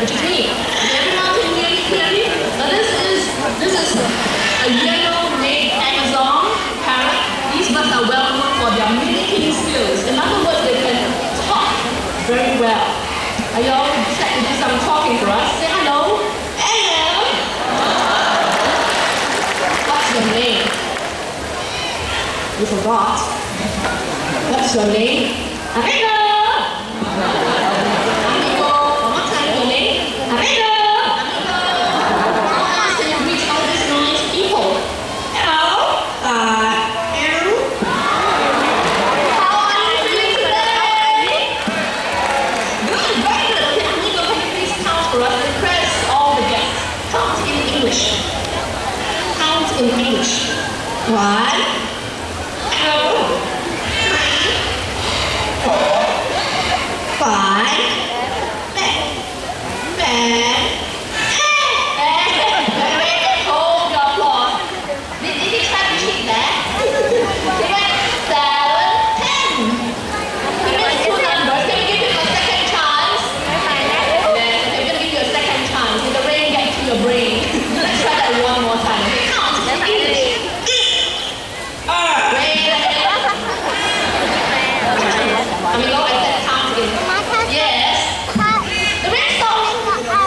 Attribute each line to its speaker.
Speaker 1: which is me. Everyone can hear me clearly? Now this is a yellow-made Amazon parrot. These birds are well known for their mimicking skills. In other words, they can talk very well. Are you all set to do some talking for us? Say hello. Hello. What's your name? You forgot. What's your name? Amigo. Amigo. One more time, your name? Amigo. Amigo. How can you reach all these nice people? Hello. Hello. How are you feeling today? Good, very good. Okay, Amigo, can you please count for us? Impress all the guests. Count in English. Count in English. 1,